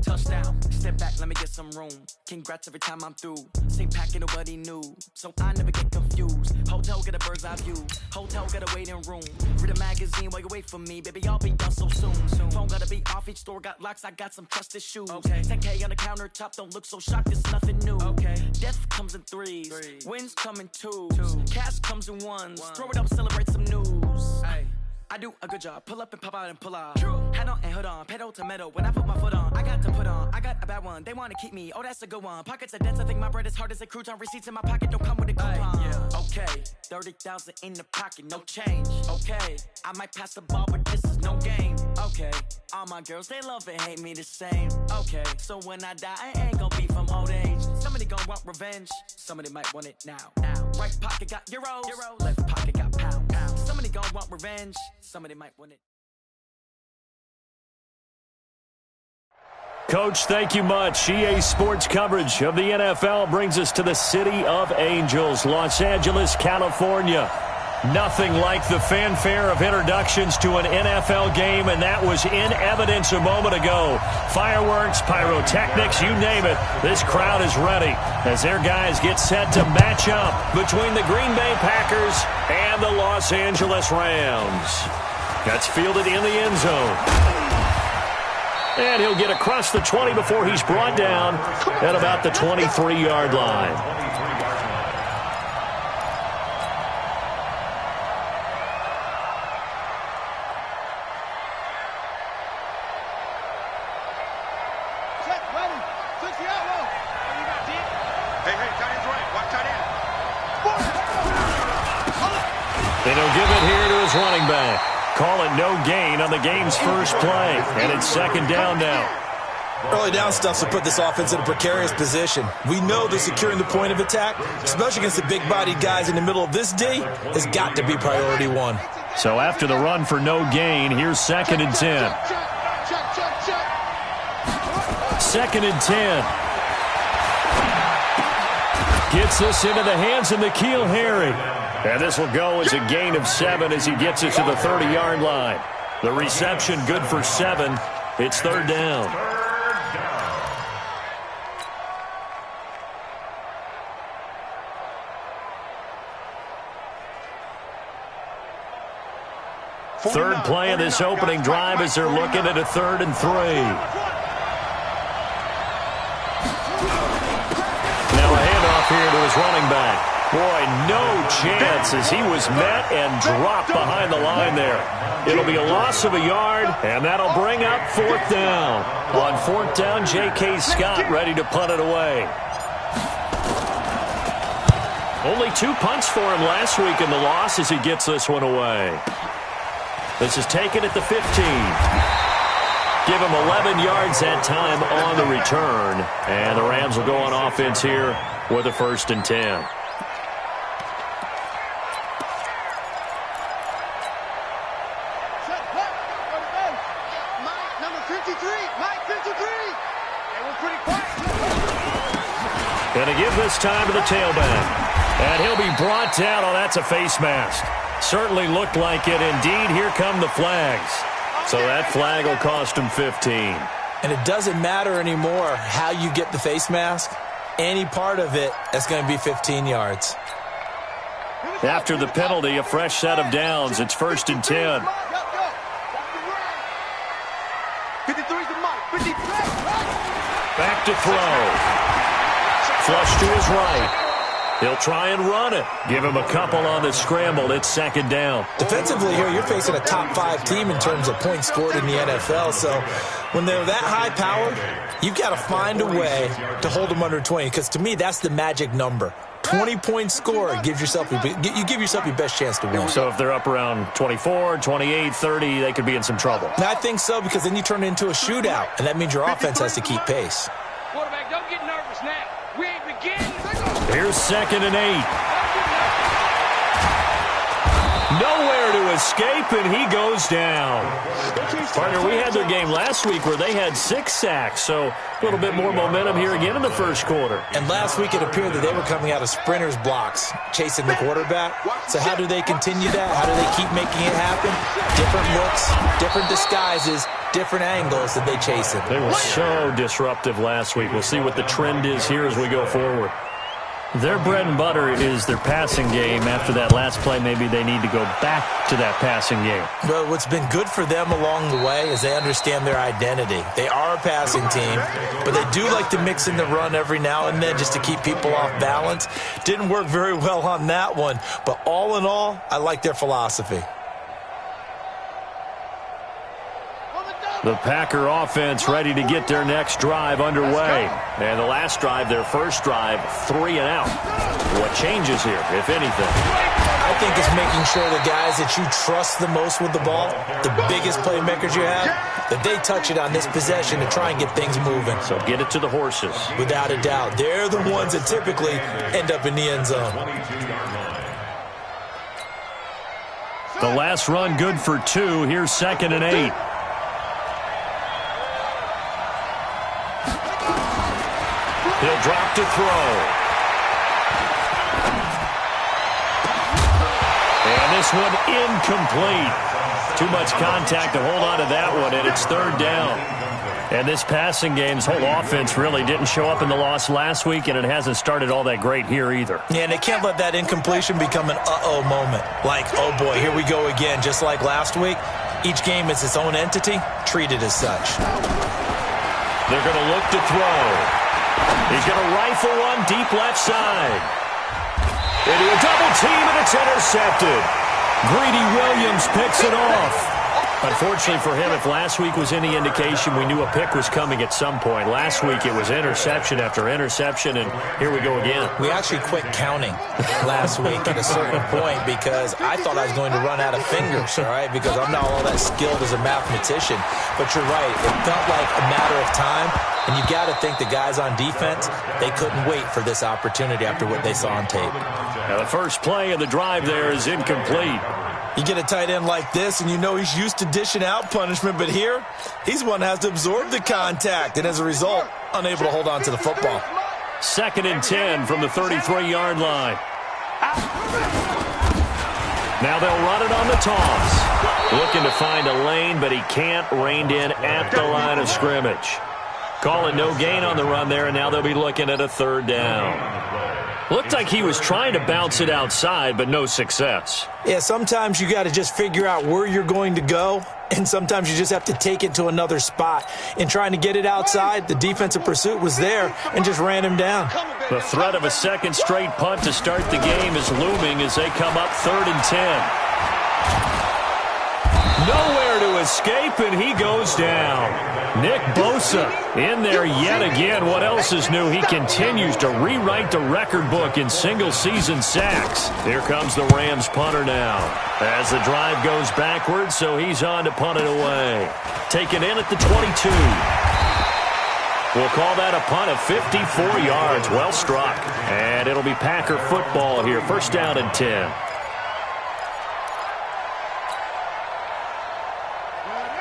Touchdown, step back, let me get some room. Congrats every time I'm through. Same packet, nobody knew, so I never get confused. Hotel, get a bird's eye view. Hotel, get a waiting room. Read a magazine while you wait for me. Baby, I'll be done so soon. Phone gotta be off, each store got locks. I got some trusted shoes. Okay. 10K on the countertop, don't look so shocked, it's nothing new. Okay. Death comes in threes. Wins come in twos. Cash comes in ones. Throw it up, celebrate some news. Ay. I do a good job, pull up and pop out and pull out. Head on and hood on, pedal to metal. When I put my foot on, I got to put on. I got a bad one, they wanna keep me, oh that's a good one. Pockets are dense, I think my bread is hard as a crouton. Receipts in my pocket don't come with a coupon. Okay, 30,000 in the pocket, no change. Okay, I might pass the ball, but this is no game. Okay, all my girls, they love and hate me the same. Okay, so when I die, I ain't gon' be from old age. Somebody gon' want revenge, somebody might want it now. Right pocket got euros, left pocket got pounds. Somebody gon' want revenge, somebody might want it. Coach, thank you much. EA Sports coverage of the NFL brings us to the City of Angels, Los Angeles, California. Nothing like the fanfare of introductions to an NFL game, and that was in evidence a moment ago. Fireworks, pyrotechnics, you name it. This crowd is ready as their guys get set to match up between the Green Bay Packers and the Los Angeles Rams. That's fielded in the end zone. And he'll get across the 20 before he's brought down at about the 23-yard line. And he'll give it here to his running back. Call it no gain on the game's first play. And it's second down now. Early down stuff to put this offense in a precarious position. We know that securing the point of attack, especially against the big-bodied guys in the middle of this D, has got to be priority one. So after the run for no gain, here's second and 10. Second and 10. Gets this into the hands of N'Keal Harry. And this will go as a gain of 7 as he gets it to the 30-yard line. The reception good for 7. It's third down. Third play of this opening drive as they're looking at a 3rd and 3. Now a handoff here to his running back. Boy, no chance as he was met and dropped behind the line there. It'll be a loss of a yard, and that'll bring up 4th down. On 4th down, J.K. Scott ready to punt it away. Only 2 punts for him last week in the loss as he gets this one away. This is taken at the 15. Give him 11 yards that time on the return. And the Rams will go on offense here with a 1st and 10. Going to give this time to the tailback. And he'll be brought down. Oh, that's a face mask. Certainly looked like it. Indeed, here come the flags. So that flag will cost him 15. And it doesn't matter anymore how you get the face mask. Any part of it, that's going to be 15 yards. After the penalty, a fresh set of downs. It's 1st and 10. Back to throw. Flush to his right. He'll try and run it. Give him a couple on the scramble. It's 2nd down. Defensively here, you're facing a top 5 team in terms of points scored in the NFL. So when they're that high powered, you've got to find a way to hold them under 20. Because to me, that's the magic number. 20 points scored, you give yourself your best chance to win. So if they're up around 24, 28, 30, they could be in some trouble. And I think so, because then you turn it into a shootout, and that means your offense has to keep pace. Quarterback, don't get nervous now. We ain't beginning. Here's 2nd and 8. Nowhere to escape, and he goes down. Partner, we had their game last week where they had 6 sacks, so a little bit more momentum here again in the first quarter. And last week it appeared that they were coming out of sprinters blocks, chasing the quarterback. So how do they continue that? How do they keep making it happen? Different looks, different disguises, different angles that they chase it. They were so disruptive last week. We'll see what the trend is here as we go forward. Their bread and butter is their passing game. After that last play, maybe they need to go back to that passing game. Well, what's been good for them along the way is they understand their identity. They are a passing team, but they do like to mix in the run every now and then just to keep people off balance. Didn't work very well on that one, but all in all, I like their philosophy. The Packer offense ready to get their next drive underway. And the last drive, their first drive, 3 and out. What changes here, if anything? I think it's making sure the guys that you trust the most with the ball, the biggest playmakers you have, that they touch it on this possession to try and get things moving. So get it to the horses. Without a doubt. They're the ones that typically end up in the end zone. The last run good for 2. Here's 2nd and 8. He'll drop to throw. And this one incomplete. Too much contact to hold on to that one, and it's 3rd down. And this passing game's whole offense really didn't show up in the loss last week, and it hasn't started all that great here either. Yeah, and they can't let that incompletion become an uh-oh moment. Like, oh boy, here we go again, just like last week. Each game is its own entity, treated as such. They're going to look to throw. He's going to rifle one deep left side. Into a double team, and it's intercepted. Greedy Williams picks it off. Unfortunately for him, if last week was any indication, we knew a pick was coming at some point. Last week it was interception after interception, and here we go again. We actually quit counting last week at a certain point because I thought I was going to run out of fingers, all right, because I'm not all that skilled as a mathematician. But you're right, it felt like a matter of time, and you got to think the guys on defense, they couldn't wait for this opportunity after what they saw on tape. Now the first play of the drive there is incomplete. You get a tight end like this, and you know he's used to dishing out punishment, but here, he's one that has to absorb the contact, and as a result, unable to hold on to the football. 2nd and 10 from the 33-yard line. Now they'll run it on the toss. Looking to find a lane, but he can't. Reined in at the line of scrimmage. Call it no gain on the run there, and now they'll be looking at a 3rd down. Looked like he was trying to bounce it outside, but no success. Yeah, sometimes you got to just figure out where you're going to go, and sometimes you just have to take it to another spot. In trying to get it outside, the defensive pursuit was there and just ran him down. The threat of a 2nd straight punt to start the game is looming as they come up 3rd and 10. Nowhere to escape, and he goes down. Nick Bosa in there yet again. What else is new? He continues to rewrite the record book in single-season sacks. Here comes the Rams punter now as the drive goes backwards, so he's on to punt it away. Taken in at the 22. We'll call that a punt of 54 yards. Well struck. And it'll be Packer football here. 1st down and 10.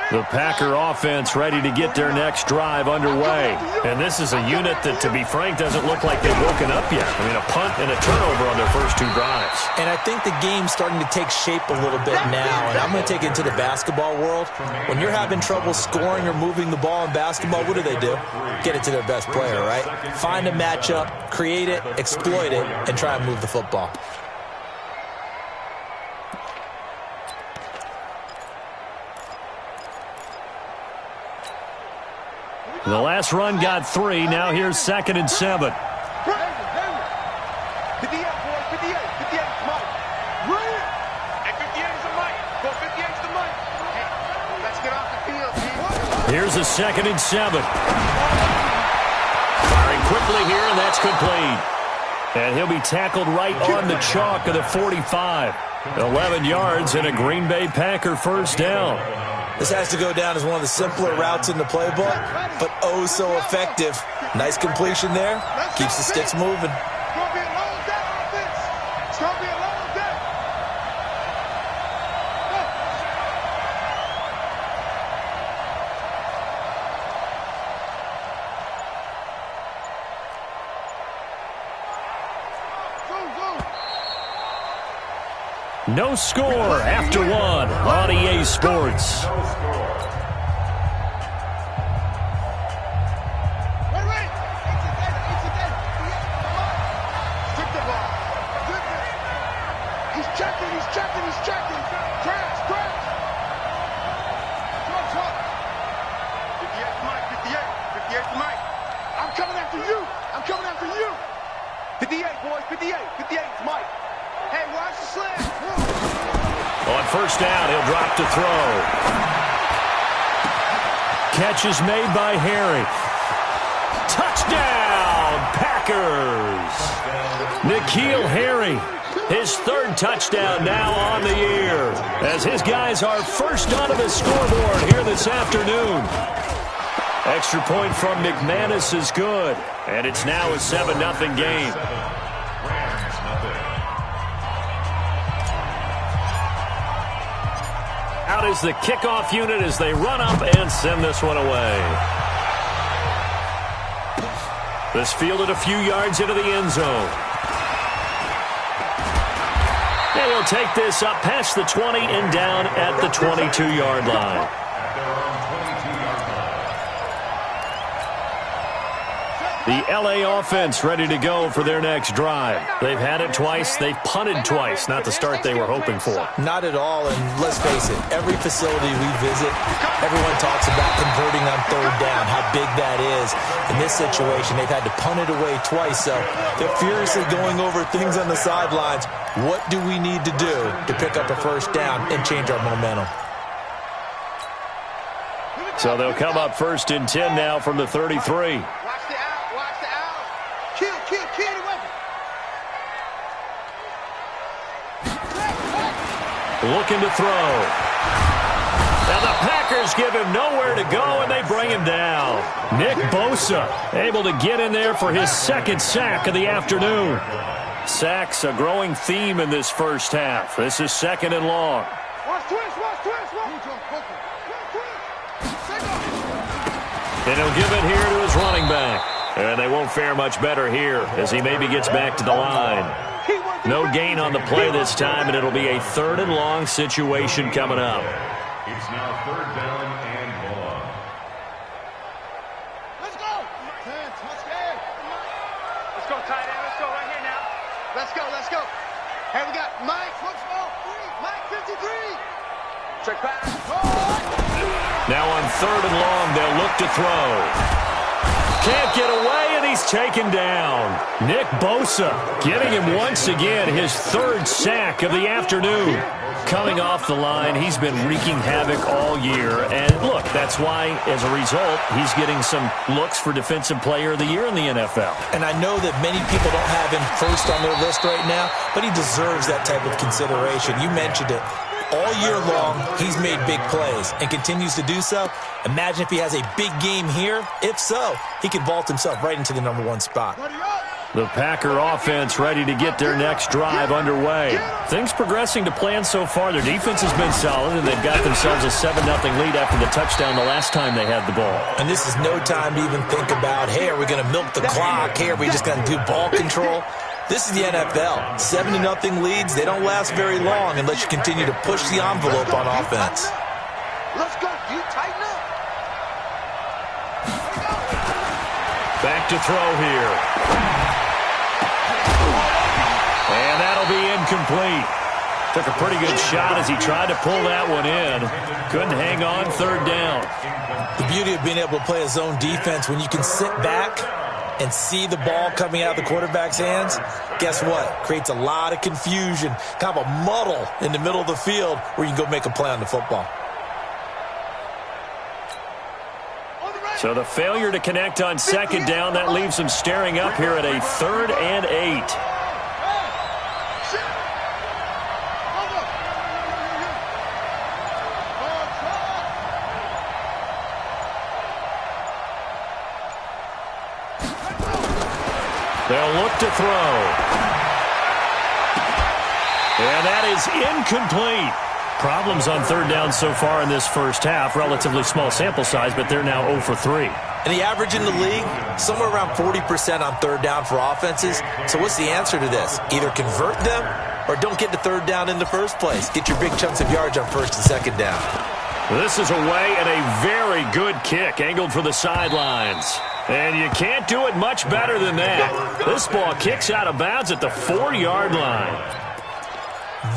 The Packer offense ready to get their next drive underway. And this is a unit that, to be frank, doesn't look like they've woken up yet. I mean, a punt and a turnover on their first 2 drives. And I think the game's starting to take shape a little bit now. And I'm going to take it into the basketball world. When you're having trouble scoring or moving the ball in basketball, what do? Get it to their best player, right? Find a matchup, create it, exploit it, and try and move the football. The last run got 3. Now here's 2nd and 7. Here's a 2nd and 7. Firing quickly here, and that's complete. And he'll be tackled right on the chalk of the 45. 11 yards and a Green Bay Packer 1st down. This has to go down as one of the simpler routes in the playbook, but oh so effective. Nice completion there. Keeps the sticks moving. No score after one on EA Sports. On first down, he'll drop to throw. Catch is made by Harry. Touchdown, Packers! N'Keal Harry, his third touchdown now on the year, as his guys are first onto the scoreboard here this afternoon. Extra point from McManus is good, and it's now a 7-0 game. Out is the kickoff unit as they run up and send this one away. This fielded a few yards into the end zone. And he'll take this up past the 20 and down at the 22-yard line. The LA offense ready to go for their next drive. They've had it twice. They've punted twice. Not the start they were hoping for. Not at all, and let's face it, every facility we visit, everyone talks about converting on third down, how big that is. In this situation, they've had to punt it away twice, so they're furiously going over things on the sidelines. What do we need to do to pick up a first down and change our momentum? So they'll come up first and 10 now from the 33. Looking to throw. Now the Packers give him nowhere to go, and they bring him down. Nick Bosa able to get in there for his second sack of the afternoon. Sacks a growing theme in this first half. This is second and long. And he'll give it here to his running back. And they won't fare much better here as he maybe gets back to the line. No gain on the play this time, and it'll be a third and long situation coming up. It's now third down and long. Let's go! Let's go, tight end. Let's go right here now. Let's go, let's go. Hey, we got Mike. Mike 53. Check back. Now on third and long, they'll look to throw. Can't get away, and he's taken down. Nick Bosa getting him once again his third sack of the afternoon. Coming off the line, he's been wreaking havoc all year. And look, that's why, as a result, he's getting some looks for Defensive Player of the Year in the NFL. And I know that many people don't have him first on their list right now, but he deserves that type of consideration. You mentioned it. All year long, he's made big plays and continues to do so. Imagine if he has a big game here. If so, he could vault himself right into the #1 spot. The Packer offense ready to get their next drive underway. Things progressing to plan so far. Their defense has been solid, and they've got themselves a 7-0 lead after the touchdown the last time they had the ball. And this is no time to even think about, hey, are we going to milk the clock? Hey, are we just going to do ball control? This is the NFL. 7-0 leads, they don't last very long unless you continue to push the envelope on offense. Let's go. You tighten up. Back to throw here. And that'll be incomplete. Took a pretty good shot as he tried to pull that one in. Couldn't hang on third down. The beauty of being able to play a zone defense when you can sit back and see the ball coming out of the quarterback's hands, guess what? Creates a lot of confusion, kind of a muddle in the middle of the field where you can go make a play on the football. So the failure to connect on second down, that leaves them staring up here at a 3rd and 8. They'll look to throw. And that is incomplete. Problems on third down so far in this first half. Relatively small sample size, but they're now 0 for 3. And the average in the league, somewhere around 40% on third down for offenses. So what's the answer to this? Either convert them or don't get to third down in the first place. Get your big chunks of yards on first and second down. This is away and a very good kick angled for the sidelines. And you can't do it much better than that. This ball kicks out of bounds at the 4-yard line.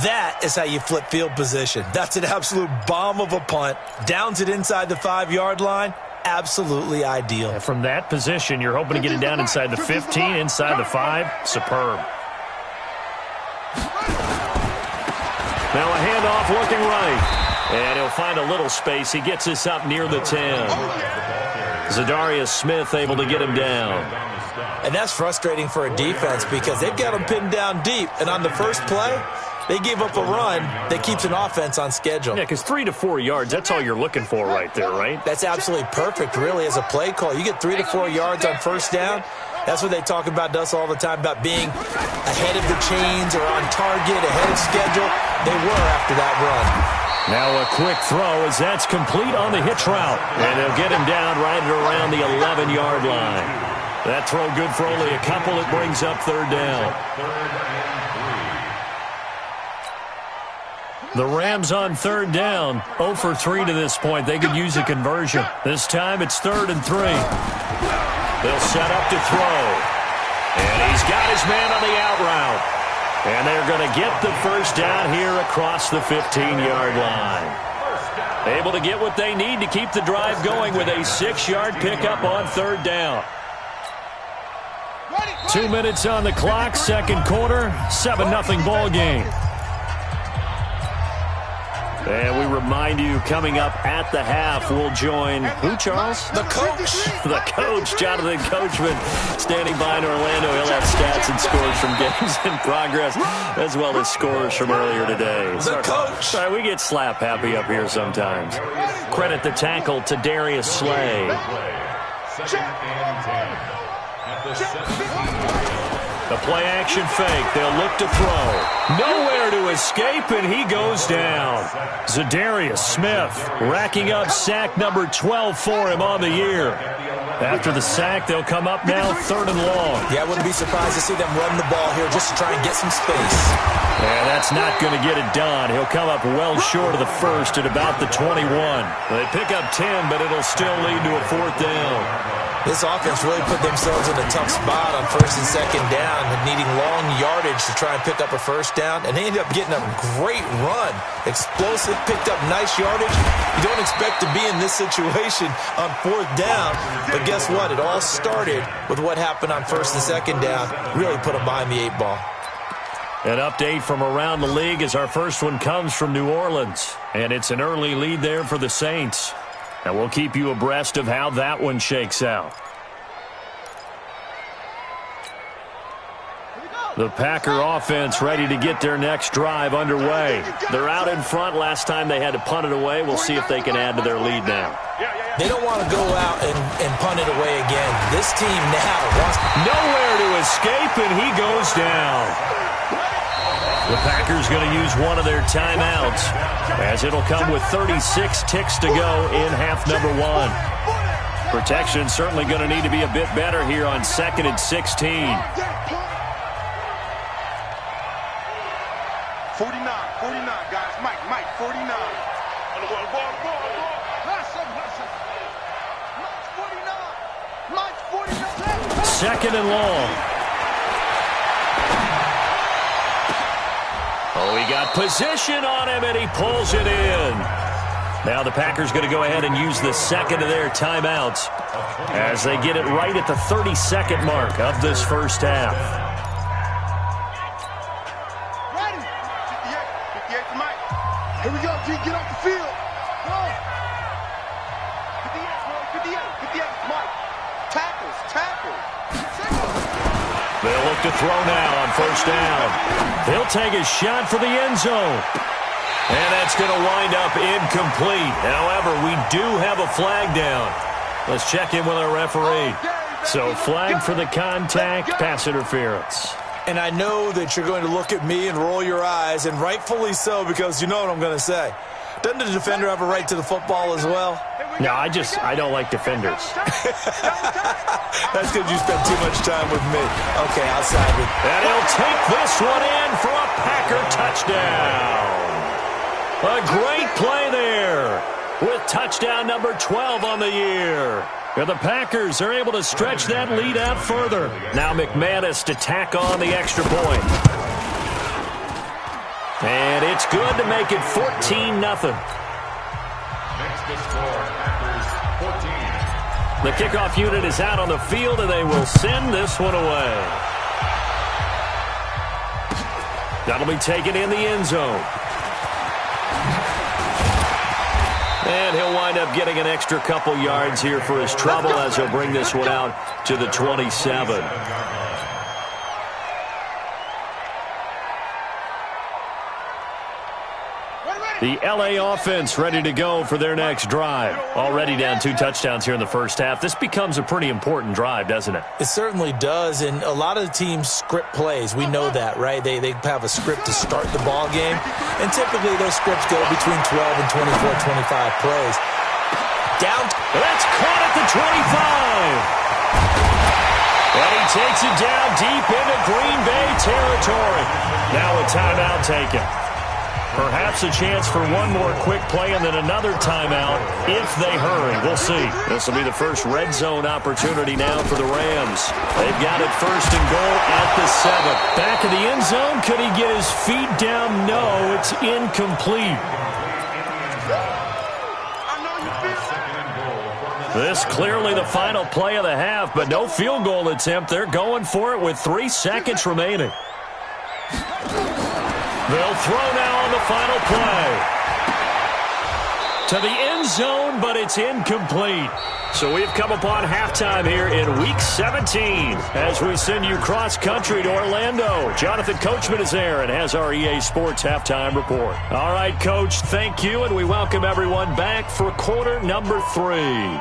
That is how you flip field position. That's an absolute bomb of a punt. Downs it inside the 5-yard line. Absolutely ideal. And from that position, you're hoping to get it down inside the 15, inside the 5. Superb. Now a handoff looking right. And he'll find a little space. He gets us up near the 10. Zadarius Smith able to get him down. And that's frustrating for a defense because they've got him pinned down deep. And on the first play, they gave up a run that keeps an offense on schedule. Yeah, because 3 to 4 yards, that's all you're looking for right there, right? That's absolutely perfect, really, as a play call. You get 3 to 4 yards on first down. That's what they talk about us all the time, about being ahead of the chains or on target, ahead of schedule. They were after that run. Now a quick throw as that's complete on the hitch route. And they'll get him down right around the 11-yard line. That throw good for only a couple. It brings up third down. The Rams on third down. 0 for 3 to this point. They could use a conversion. This time it's 3rd and 3. They'll set up to throw. And he's got his man on the out route. And they're going to get the first down here across the 15-yard line. Able to get what they need to keep the drive going with a 6-yard pickup on third down. 2 minutes on the clock, second quarter, 7-0 ball game. And we remind you, coming up at the half, we'll join who, Charles? The coach. The coach, Jonathan Coachman, standing by in Orlando. He'll have stats and scores from games in progress, as well as scores from earlier today. The coach. Sorry, we get slap happy up here sometimes. Credit the tackle to Darius Slay. The play-action fake. They'll look to throw. Nowhere to escape, and he goes down. Zadarius Smith racking up sack number 12 for him on the year. After the sack, they'll come up now 3rd and long. Yeah, I wouldn't be surprised to see them run the ball here just to try and get some space. And that's not going to get it done. He'll come up well short of the first at about the 21. They pick up 10, but it'll still lead to a 4th down. This offense really put themselves in a tough spot on first and second down, needing long yardage to try and pick up a first down, and they ended up getting a great run. Explosive, picked up nice yardage. You don't expect to be in this situation on 4th down, but guess what? It all started with what happened on first and second down. Really put them behind the 8 ball. An update from around the league as our first one comes from New Orleans, and it's an early lead there for the Saints. And we'll keep you abreast of how that one shakes out. The Packer offense ready to get their next drive underway. They're out in front. Last time they had to punt it away. We'll see if they can add to their lead now. They don't want to go out and punt it away again. This team now wants nowhere to escape, and he goes down. The Packers going to use one of their timeouts, as it'll come with 36 ticks to go in half number 1. Protection certainly going to need to be a bit better here on 2nd and 16. 49, guys. Mike, 49. Mike, 49. 2nd and long. Oh, he got position on him, and he pulls it in. Now the Packers going to go ahead and use the second of their timeouts as they get it right at the 32nd mark of this first half. Ready? 58 to Mike. Here we go, G. Get off the field. Go. 58, bro. 58, Mike. Tackles. They'll look to throw now on first down. He'll take a shot for the end zone. And that's going to wind up incomplete. However, we do have a flag down. Let's check in with our referee. So flag for the contact, pass interference. And I know that you're going to look at me and roll your eyes, and rightfully so, because you know what I'm going to say. Doesn't the defender have a right to the football as well? No, I don't like defenders. That's because you spend too much time with me. Okay, outside it. And he'll take this one in for a Packer touchdown. A great play there with touchdown number 12 on the year. And the Packers are able to stretch that lead out further. Now McManus to tack on the extra point. And it's good to make it 14-0. Next to score, Packers 14. The kickoff unit is out on the field, and they will send this one away. That'll be taken in the end zone. And he'll wind up getting an extra couple yards here for his trouble as he'll bring this one out to the 27. The L.A. offense ready to go for their next drive. Already down 2 touchdowns here in the first half. This becomes a pretty important drive, doesn't it? It certainly does, and a lot of the teams script plays. We know that, right? They have a script to start the ball game, and typically those scripts go between 12 and 24, 25 plays. Down. That's caught at the 25. And he takes it down deep into Green Bay territory. Now a timeout taken. Perhaps a chance for one more quick play and then another timeout if they hurry. We'll see. This will be the first red zone opportunity now for the Rams. They've got it first and goal at the 7. Back of the end zone. Could he get his feet down? No, it's incomplete. This clearly the final play of the half, but no field goal attempt. They're going for it with 3 seconds remaining. They'll throw now on the final play. To the end zone, but it's incomplete. So we've come upon halftime here in Week 17 as we send you cross-country to Orlando. Jonathan Coachman is there and has our EA Sports halftime report. All right, Coach, thank you, and we welcome everyone back for quarter number 3.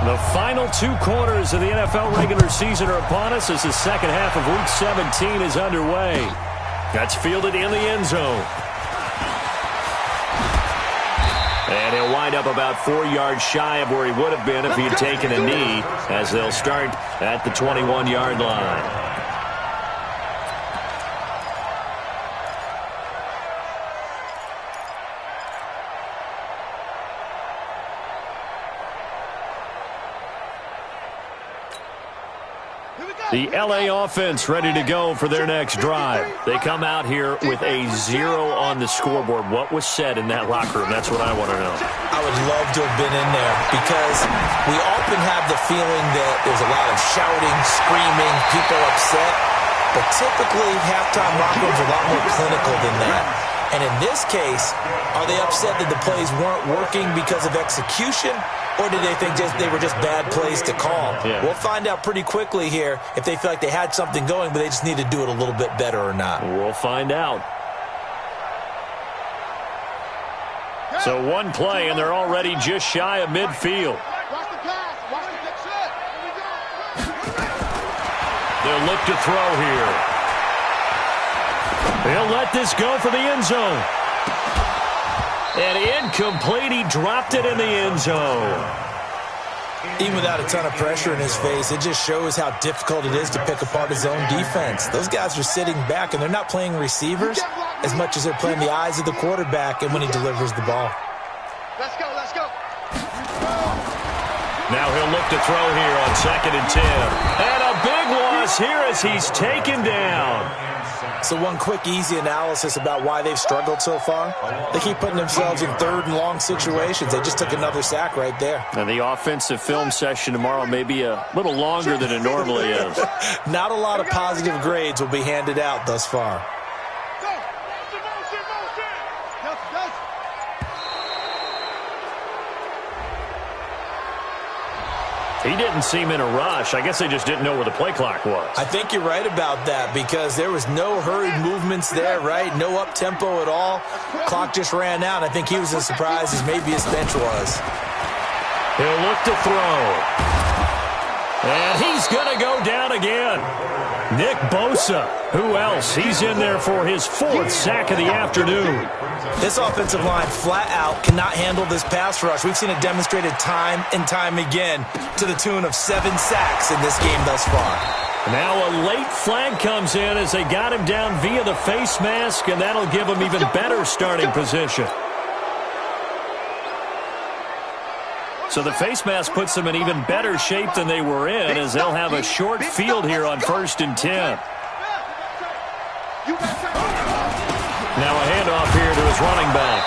The final 2 quarters of the NFL regular season are upon us as the second half of Week 17 is underway. That's fielded in the end zone. And he'll wind up about 4 yards shy of where he would have been if he had taken a knee, as they'll start at the 21-yard line. The L.A. offense ready to go for their next drive. They come out here with a 0 on the scoreboard. What was said in that locker room? That's what I want to know. I would love to have been in there because we often have the feeling that there's a lot of shouting, screaming, people upset. But typically, halftime locker rooms are a lot more clinical than that. And in this case, are they upset that the plays weren't working because of execution? Or did they think they were just bad plays to call? Yeah. We'll find out pretty quickly here if they feel like they had something going, but they just need to do it a little bit better or not. We'll find out. So one play, and they're already just shy of midfield. They'll look to throw here. They'll let this go for the end zone. And incomplete. He dropped it in the end zone. Even without a ton of pressure in his face, it just shows how difficult it is to pick apart his own defense. Those guys are sitting back, and they're not playing receivers as much as they're playing the eyes of the quarterback and when he delivers the ball. Let's go, let's go. Now he'll look to throw here on 2nd and 10. And a big loss here as he's taken down. So one quick, easy analysis about why they've struggled so far. They keep putting themselves in 3rd and long situations. They just took another sack right there. And the offensive film session tomorrow may be a little longer than it normally is. Not a lot of positive grades will be handed out thus far. He didn't seem in a rush. I guess they just didn't know where the play clock was. I think you're right about that because there was no hurried movements there, right? No up-tempo at all. Clock just ran out. I think he was as surprised as maybe his bench was. He'll look to throw. And he's going to go down again. Nick Bosa. Who else? He's in there for his 4th sack of the afternoon. This offensive line flat out cannot handle this pass rush. We've seen it demonstrated time and time again to the tune of 7 sacks in this game thus far. Now a late flag comes in as they got him down via the face mask, and that'll give him even better starting position. So the face mask puts them in even better shape than they were in, as they'll have a short field here on 1st and 10. Now a handoff here to his running back.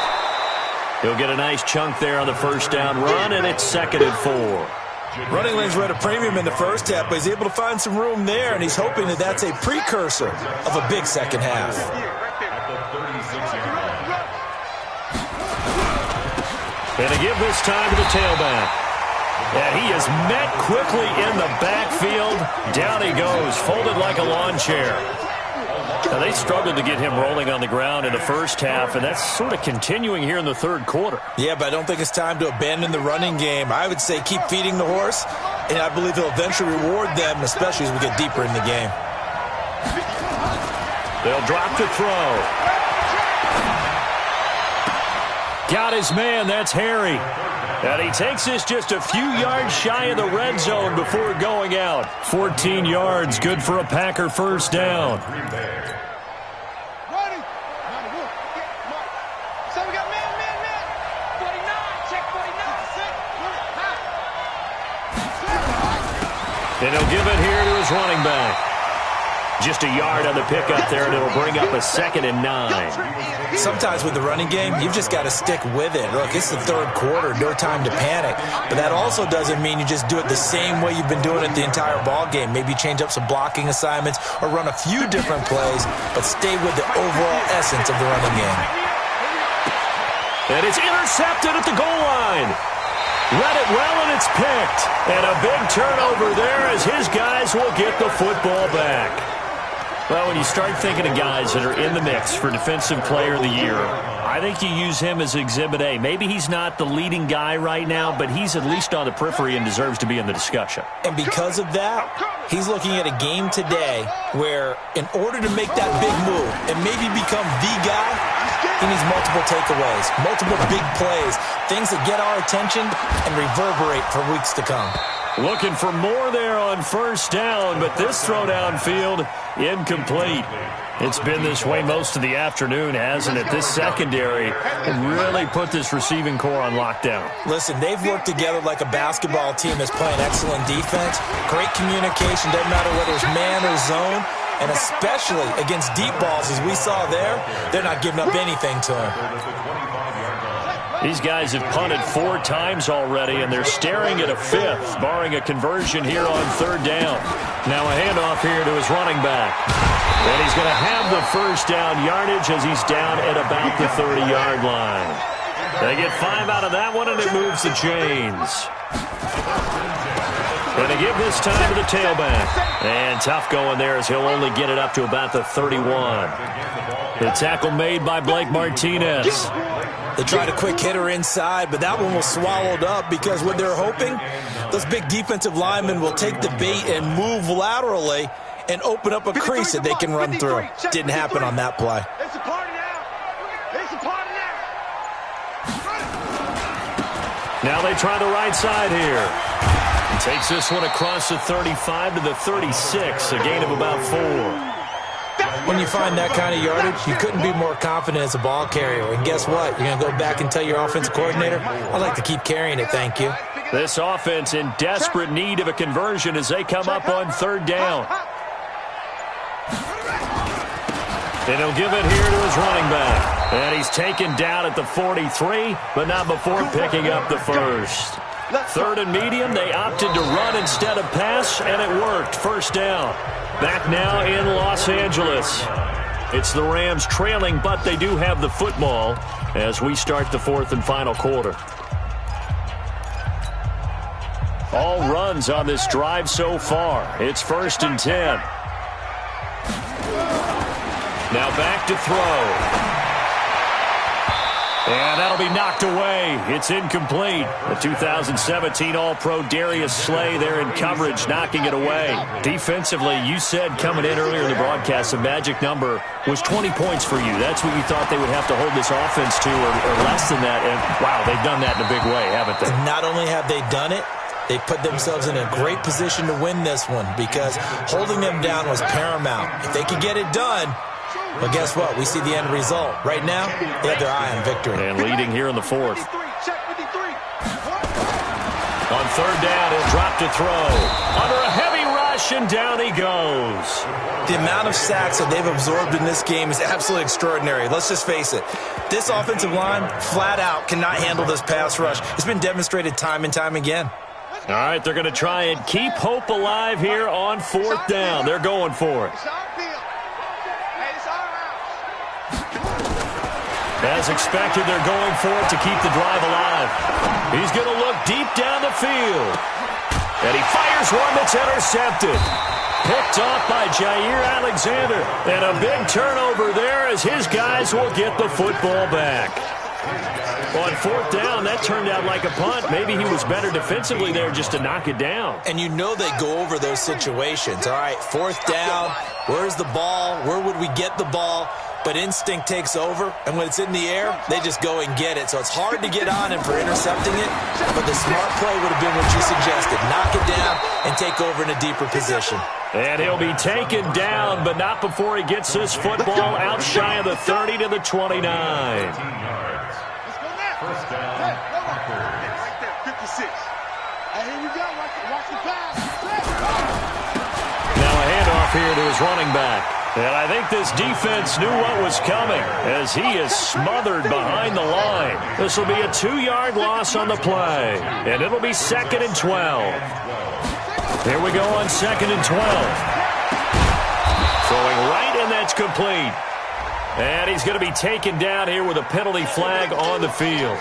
He'll get a nice chunk there on the 1st down run, and it's 2nd and 4. Running lanes were at a premium in the first half, but he's able to find some room there, and he's hoping that that's a precursor of a big second half. And to give this time to the tailback. And he is met quickly in the backfield. Down he goes, folded like a lawn chair. Now, they struggled to get him rolling on the ground in the first half, and that's sort of continuing here in the 3rd quarter. Yeah, but I don't think it's time to abandon the running game. I would say keep feeding the horse, and I believe he'll eventually reward them, especially as we get deeper in the game. They'll drop the throw. Got his man, that's Harry. And he takes this just a few yards shy of the red zone before going out. 14 yards, good for a Packer 1st down. And he'll give it here to his running back. Just a yard on the pickup there, and it'll bring up a 2nd and 9. Sometimes with the running game, you've just got to stick with it. Look, it's the 3rd quarter, no time to panic. But that also doesn't mean you just do it the same way you've been doing it the entire ball game. Maybe change up some blocking assignments or run a few different plays, but stay with the overall essence of the running game. And it's intercepted at the goal line. Read it well, and it's picked. And a big turnover there as his guys will get the football back. Well, when you start thinking of guys that are in the mix for Defensive Player of the Year, I think you use him as Exhibit A. Maybe he's not the leading guy right now, but he's at least on the periphery and deserves to be in the discussion. And because of that, he's looking at a game today where in order to make that big move and maybe become the guy, he needs multiple takeaways, multiple big plays, things that get our attention and reverberate for weeks to come. Looking for more there on 1st down, but this throw downfield, incomplete. It's been this way most of the afternoon, hasn't it? This secondary really put this receiving core on lockdown. Listen, they've worked together like a basketball team that's playing excellent defense. Great communication, doesn't matter whether it's man or zone. And especially against deep balls, as we saw there, they're not giving up anything to him. These guys have punted 4 times already, and they're staring at a 5th, barring a conversion here on 3rd down. Now a handoff here to his running back. And he's going to have the 1st down yardage as he's down at about the 30-yard line. They get 5 out of that one, and it moves the chains. Going to give this time to the tailback. And tough going there as he'll only get it up to about the 31. The tackle made by Blake Martinez. They tried a quick hitter inside, but that one was swallowed up because what they're hoping, those big defensive linemen will take the bait and move laterally and open up a crease that they can run through. Didn't happen on that play. It's a party now. It's a party now. Now they try the right side here. He takes this one across the 35 to the 36, a gain of about 4. When you find that kind of yardage, you couldn't be more confident as a ball carrier. And guess what? You're going to go back and tell your offensive coordinator, I'd like to keep carrying it, thank you. This offense in desperate need of a conversion as they come up on 3rd down. And he'll give it here to his running back. And he's taken down at the 43, but not before picking up the 1st. 3rd and medium, they opted to run instead of pass, and it worked. 1st down. Back now in Los Angeles. It's the Rams trailing, but they do have the football as we start the 4th and final quarter. All runs on this drive so far. It's 1st and 10. Now back to throw. And that'll be knocked away. It's incomplete. The 2017 All-Pro Darius Slay there in coverage, knocking it away. Defensively, you said coming in earlier in the broadcast, the magic number was 20 points for you. That's what you thought they would have to hold this offense to, or less than that. And, wow, they've done that in a big way, haven't they? Not only have they done it, they put themselves in a great position to win this one because holding them down was paramount. If they could get it done, well, guess what? We see the end result. Right now, they have their eye on victory. And leading here in the fourth. On third down, he'll drop to throw. Under a heavy rush, and down he goes. The amount of sacks that they've absorbed in this game is absolutely extraordinary. Let's just face it. This offensive line, flat out, cannot handle this pass rush. It's been demonstrated time and time again. All right, they're going to try and keep hope alive here on fourth down. They're going for it. As expected, they're going for it to keep the drive alive. He's going to look deep down the field. And he fires one that's intercepted. Picked off by Jair Alexander. And a big turnover there as his guys will get the football back. On fourth down, that turned out like a punt. Maybe he was better defensively there just to knock it down. And you know they go over those situations. All right, fourth down, where's the ball? Where would we get the ball? But instinct takes over, and when it's in the air, they just go and get it. So it's hard to get on him for intercepting it, but the smart play would have been what you suggested. Knock it down and take over in a deeper position. And he'll be taken down, but not before he gets this football out shy of the 30 to the 29. First down, right there, 56. And here we go, watch the pass. Now a handoff here to his running back. And I think this defense knew what was coming as he is smothered behind the line. This will be a 2-yard loss on the play. And it'll be 2nd and 12. Here we go on 2nd and 12. Throwing right, and that's complete. And he's going to be taken down here with a penalty flag on the field.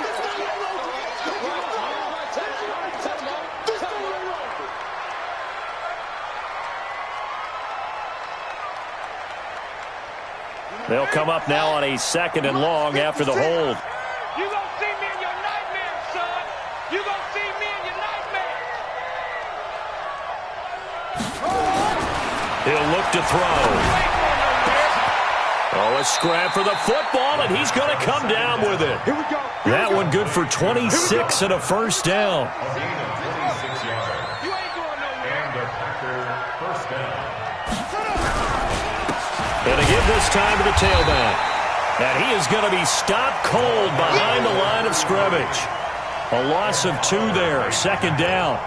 They'll come up now on a 2nd and long after the hold. You gonna see me in your nightmares, son. You gonna see me in your nightmares. He'll look to throw. Oh, a scrap for the football, and he's going to come down with it. Here we go. That one good for 26 and a first down. you ain't going nowhere. And the Packer first down. And to give this time to the tailback. And he is going to be stopped cold behind the line of scrimmage. A loss of 2 there, 2nd down.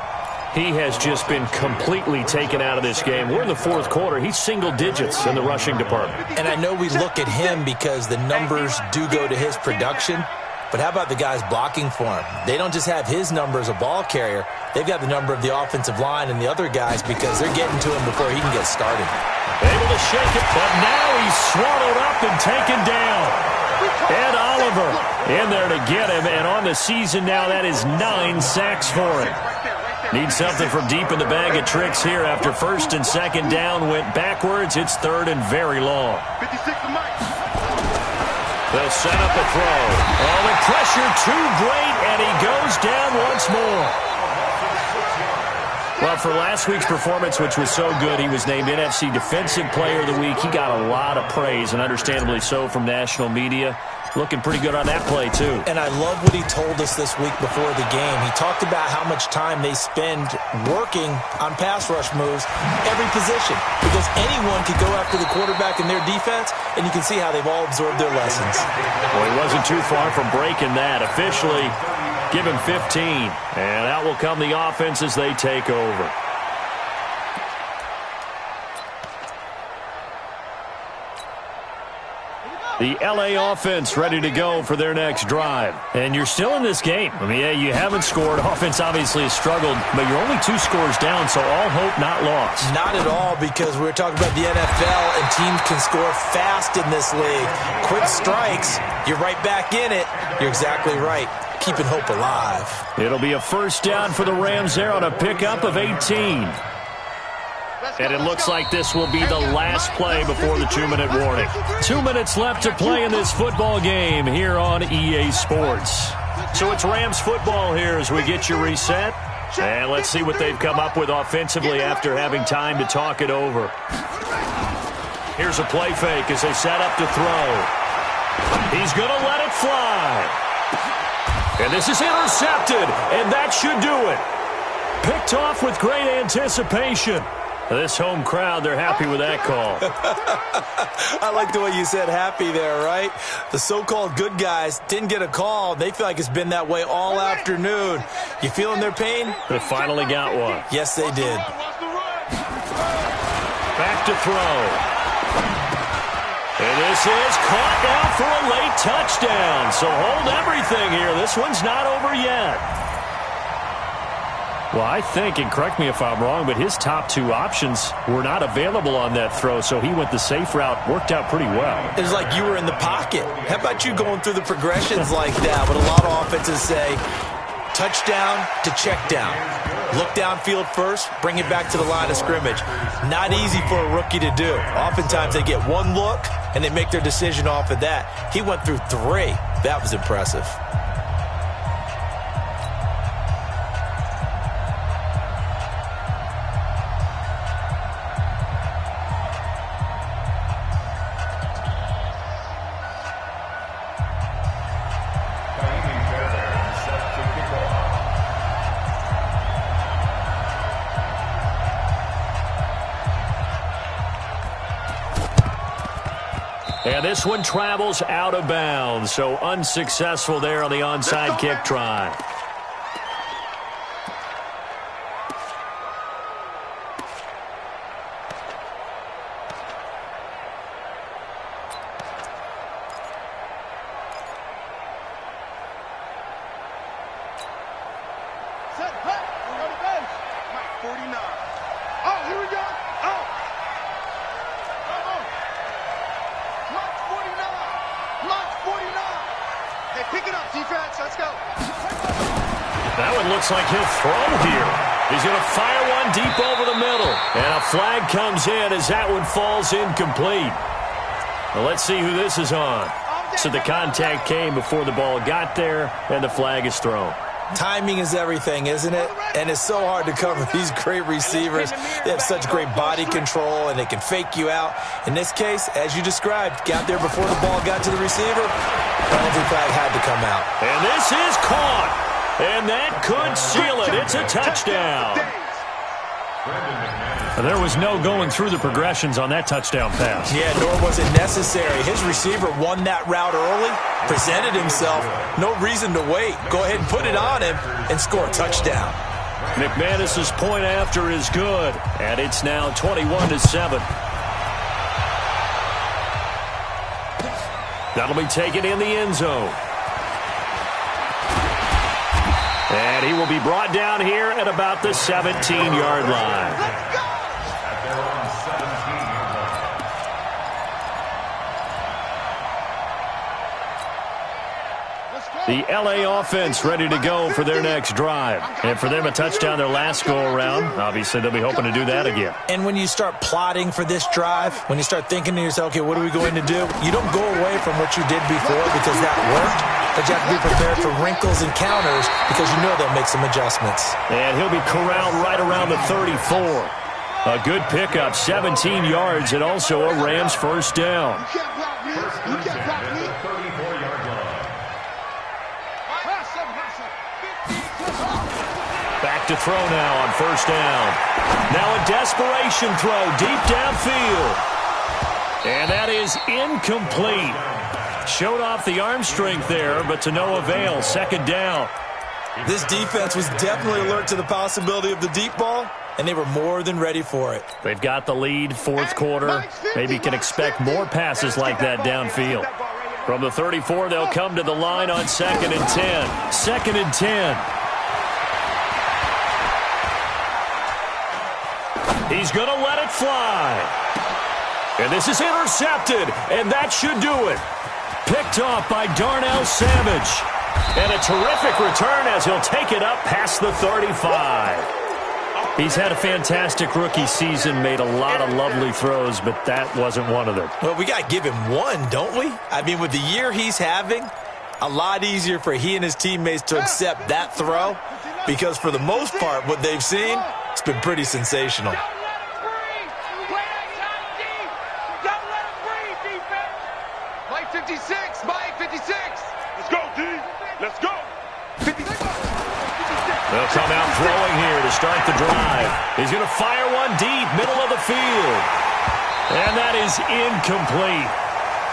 He has just been completely taken out of this game. We're in the fourth quarter. He's single digits in the rushing department. And I know we look at him because the numbers do go to his production, but how about the guys blocking for him? They don't just have his number as a ball carrier. They've got the number of the offensive line and the other guys because they're getting to him before he can get started. Able to shake it, but now he's swallowed up and taken down. Ed Oliver in there to get him, and on the season now, that is 9 sacks for him. Needs something from deep in the bag of tricks here after 1st and 2nd down went backwards. It's 3rd and very long. 56 to Mike. They'll set up a throw. Oh, the pressure too great, and he goes down once more. Well, for last week's performance, which was so good, he was named NFC Defensive Player of the Week. He got a lot of praise, and understandably so, from national media. Looking pretty good on that play, too. And I love what he told us this week before the game. He talked about how much time they spend working on pass rush moves, every position, because anyone could go after the quarterback in their defense, and you can see how they've all absorbed their lessons. Well, he wasn't too far from breaking that. Officially, give him 15, and out will come the offense as they take over. The L.A. offense ready to go for their next drive. And you're still in this game. I mean, yeah, you haven't scored. Offense obviously has struggled, but you're only 2 scores down, so all hope not lost. Not at all, because we're talking about the NFL, and teams can score fast in this league. Quick strikes, you're right back in it. You're exactly right. Keeping hope alive. It'll be a first down for the Rams there on a pickup of 18. And it looks like this will be the last play before the 2-minute warning. 2 minutes left to play in this football game here on EA Sports. So it's Rams football here as we get you reset. And let's see what they've come up with offensively after having time to talk it over. Here's a play fake as they set up to throw. He's going to let it fly. And this is intercepted, and that should do it. Picked off with great anticipation. This home crowd, they're happy with that call. I like the way you said happy there, right? The so-called good guys didn't get a call. They feel like it's been that way all afternoon. You feeling their pain? They finally got one. Yes, they did. Back to throw. And this is caught now for a late touchdown. So hold everything here. This one's not over yet. Well, I think, and correct me if I'm wrong, but his top two options were not available on that throw, so he went the safe route. Worked out pretty well. It was like you were in the pocket. How about you going through the progressions like that? What a lot of offenses say, touchdown to check down. Look downfield first, bring it back to the line of scrimmage. Not easy for a rookie to do. Oftentimes they get one look, and they make their decision off of that. He went through three. That was impressive. And this one travels out of bounds, so unsuccessful there on the onside kick try. Looks like he'll throw here. He's going to fire one deep over the middle. And a flag comes in as that one falls incomplete. Well, let's see who this is on. So the contact came before the ball got there, and the flag is thrown. Timing is everything, isn't it? And it's so hard to cover these great receivers. They have such great body control, and they can fake you out. In this case, as you described, got there before the ball got to the receiver. Penalty flag had to come out. And this is caught. And that could seal it. It's a touchdown. There was no going through the progressions on that touchdown pass. Yeah, nor was it necessary. His receiver won that route early, presented himself. No reason to wait. Go ahead and put it on him and score a touchdown. McManus's point after is good, and it's now 21-7. That'll be taken in the end zone. And he will be brought down here at about the 17-yard line. Let's go! The LA offense ready to go for their next drive. And for them, a touchdown their last go-around. Obviously, they'll be hoping to do that again. And when you start plotting for this drive, when you start thinking to yourself, okay, what are we going to do? You don't go away from what you did before because that worked. But you have to be prepared for wrinkles and counters because you know they'll make some adjustments. And he'll be corralled right around the 34. A good pickup, 17 yards, and also a Rams first down. You can't block me. You can't block me. Back to throw now on first down. Now a desperation throw deep downfield. And that is incomplete. Showed off the arm strength there, but to no avail. Second down. This defense was definitely alert to the possibility of the deep ball, and they were more than ready for it. They've got the lead, fourth quarter. Maybe can expect more passes like that downfield. From the 34, they'll come to the line on 2nd and 10. 2nd and 10. He's going to let it fly. And this is intercepted, and that should do it. Picked off by Darnell Savage. And a terrific return as he'll take it up past the 35. He's had a fantastic rookie season, made a lot of lovely throws, but that wasn't one of them. Well, we got to give him one, don't we? I mean, with the year he's having, a lot easier for he and his teammates to accept that throw because for the most part, what they've seen, it's been pretty sensational. Mike 56, Mike 56. Let's go, D. Let's go. 56. They'll come out throwing here to start the drive. He's going to fire one deep, middle of the field. And that is incomplete.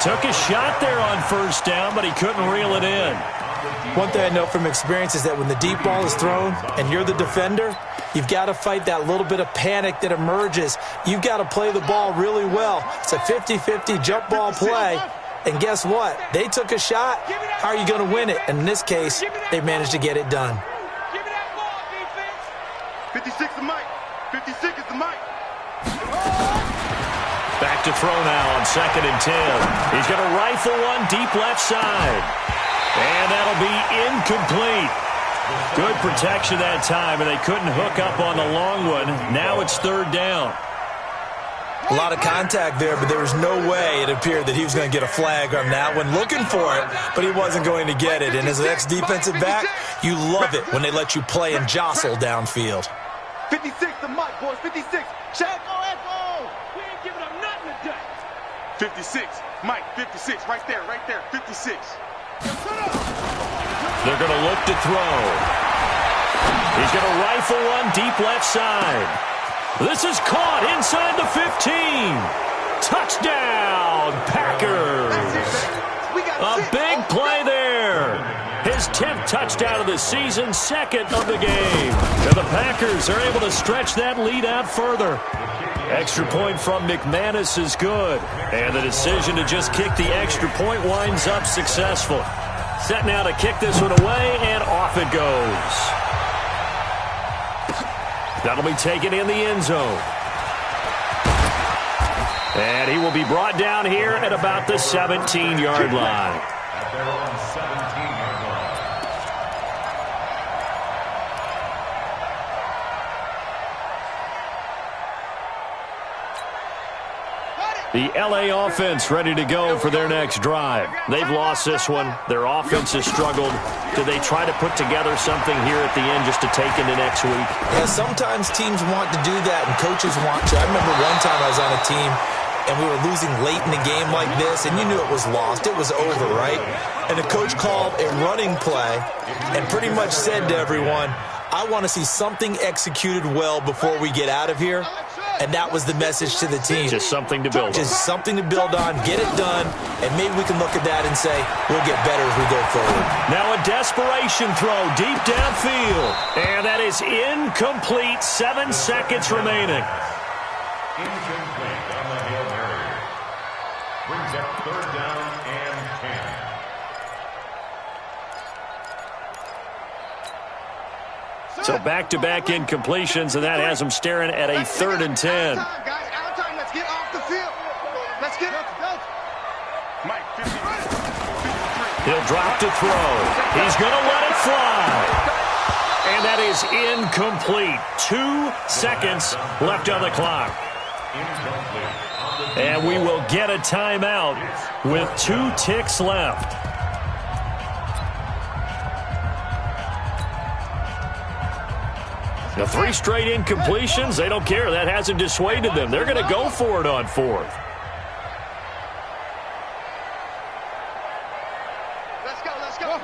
Took a shot there on first down, but he couldn't reel it in. One thing I know from experience is that when the deep ball is thrown and you're the defender, you've got to fight that little bit of panic that emerges. You've got to play the ball really well. It's a 50-50 jump ball play. And guess what? They took a shot. How are you going to win it? And in this case, they managed to get it done. 56 to Mike. 56 is the Mike. Back to throw now on 2nd and 10. He's going to rifle one deep left side. And that'll be incomplete. Good protection that time, and they couldn't hook up on the long one. Now it's 3rd down. A lot of contact there, but there was no way it appeared that he was going to get a flag on that one. Looking for it, but he wasn't going to get it. And as an ex-defensive back, you love it when they let you play and jostle downfield. 56 to Mike, boys. 56. Check. Echo. We ain't giving up nothing today. 56. Mike, 56. Right there, right there. 56. They're going to look to throw. He's going to rifle one deep left side. This is caught inside the 15. Touchdown, Packers. A big play there. His 10th touchdown of the season, 2nd of the game. And the Packers are able to stretch that lead out further. Extra point from McManus is good. And the decision to just kick the extra point winds up successful. Set now to kick this one away, and off it goes. That'll be taken in the end zone. And he will be brought down here at about the 17-yard line. The LA offense ready to go for their next drive. They've lost this one. Their offense has struggled. Do they try to put together something here at the end just to take into next week? Yeah, sometimes teams want to do that and coaches want to. I remember one time I was on a team and we were losing late in the game like this, and you knew it was lost. It was over, right? And the coach called a running play and pretty much said to everyone, I want to see something executed well before we get out of here. And that was the message to the team. Just something to build on. Just something to build on, get it done, and maybe we can look at that and say, we'll get better as we go forward. Now a desperation throw deep downfield. And that is incomplete. 7 seconds remaining. Incomplete on the Hail Mary. Brings up 3rd down and 10. So back-to-back incompletions, and that has them staring at a 3rd and 10. Guys, out of time. Let's get off the field. Let's get up. Mike, 53. He'll drop to throw. He's going to let it fly. And that is incomplete. 2 seconds left on the clock. And we will get a timeout with 2 ticks left. The 3 straight incompletions, they don't care. That hasn't dissuaded them. They're going to go for it on 4th. Let's go, let's go.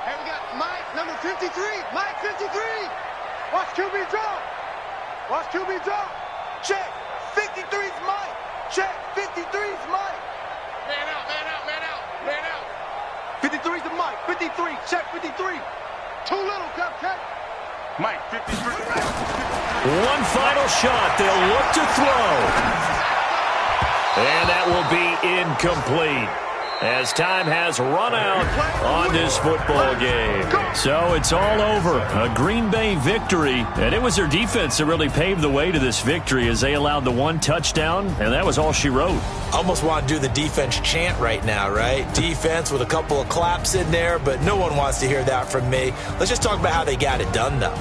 Hey, we got Mike, number 53. Mike, 53. Watch QB draw. Watch QB draw. Check. 53's Mike. Check. 53's Mike. Man out, man out, man out, man out. 53's the Mike. 53. Check 53. Too little, cupcake. Mike, 53. One final shot. They'll look to throw. And that will be incomplete, as time has run out on this football game. So it's all over. A Green Bay victory. And it was their defense that really paved the way to this victory as they allowed the 1 touchdown, and that was all she wrote. Almost want to do the defense chant right now, right? Defense with a couple of claps in there, but no one wants to hear that from me. Let's just talk about how they got it done, though.